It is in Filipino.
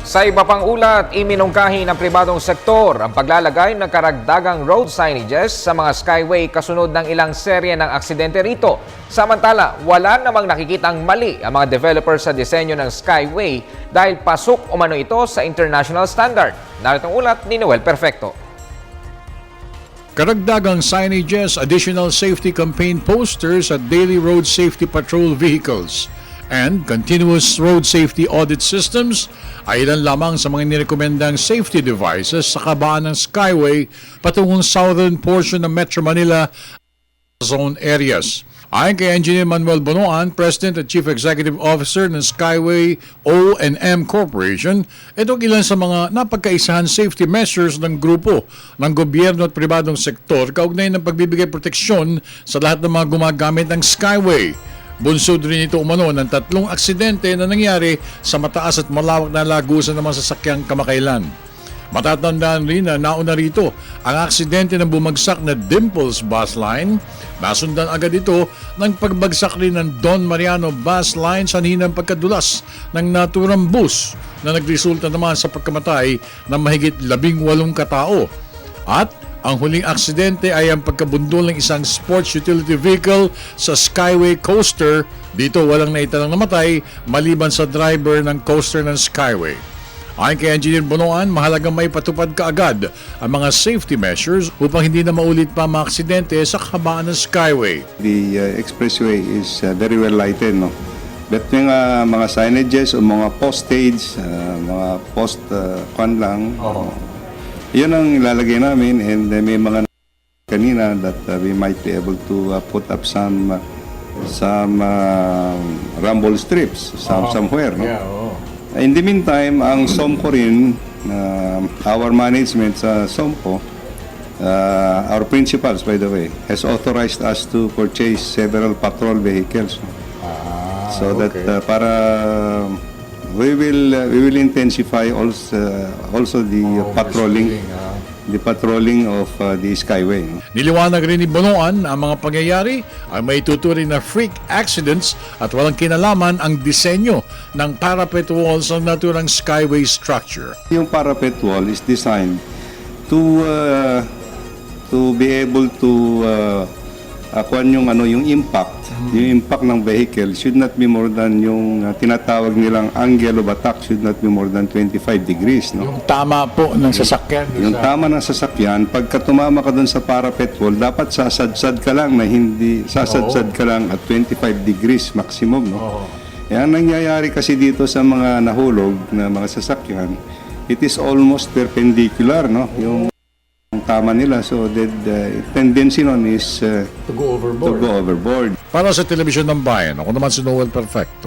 Sa iba pang ulat, iminungkahi ng pribadong sektor ang paglalagay ng karagdagang road signages sa mga skyway kasunod ng ilang serye ng aksidente rito. Samantala, wala namang nakikitang mali ang mga developers sa disenyo ng skyway dahil pasok umano ito sa international standard. Narito ang ulat ni Noel Perfecto. Karagdagang signages, additional safety campaign posters at daily road safety patrol vehicles and continuous road safety audit systems ay ilan lamang sa mga nirekomendang safety devices sa kabaan ng Skyway patungong southern portion ng Metro Manila zone areas. Ayon kay Engineer Manuel Bonoan, President at Chief Executive Officer ng Skyway O&M Corporation, itong ilan sa mga napagkaisahan safety measures ng grupo ng gobyerno at pribadong sektor kaugnay ng pagbibigay proteksyon sa lahat ng mga gumagamit ng Skyway. Bunsod rin ito umano ng 3 aksidente na nangyari sa mataas at malawak na lagusan ng mga sasakyang kamakailan. Matatandaan rin na nauna rito ang aksidente ng bumagsak na Dimples Bus Line. Nasundan agad ito ng pagbagsak rin ng Don Mariano Bus Line sa hinang pagkadulas ng naturang bus na nagresulta naman sa pagkamatay ng mahigit 18 katao. At ang huling aksidente ay ang pagkabundol ng isang sports utility vehicle sa Skyway Coaster. Dito walang naitalang namatay maliban sa driver ng coaster ng Skyway. Ayon kay Engineer Bonoan, mahalagang may patupad kaagad ang mga safety measures upang hindi na maulit pa mga aksidente sa kabaan ng Skyway. The expressway is very well lighted, no? But yung mga signages o mga postage, mga post lang, yun ang ilalagay namin, and may mga kanina that we might be able to put up some rumble strips somewhere, no? In the meantime, ang SOMCO rin, our management sa SOMCO, our principals, by the way, has authorized us to purchase several patrol vehicles. So that para we will intensify also the patrolling of the Skyway. Niliwanag rin ni Bonoan ang mga pangyayari ay may tuturing na freak accidents at walang kinalaman ang disenyo ng parapet wall sa naturang Skyway structure. Yung parapet wall is designed to be able to yung impact. Yung impact ng vehicle should not be more than yung tinatawag nilang angle of attack should not be more than 25 degrees, no? Yung tama po ng sasakyan. Yung tama ng sasakyan, pagka tumama ka doon sa parapet wall, dapat sasadsad ka lang na hindi sasadsad ka lang at 25 degrees maximum, no? Ang nangyayari kasi dito sa mga nahulog na mga sasakyan, it is almost perpendicular, no? Yung tama nila, so the tendency nun is To go overboard. to go overboard. Para sa Telebisyon ng Bayan, ako naman si Noel Perfecto.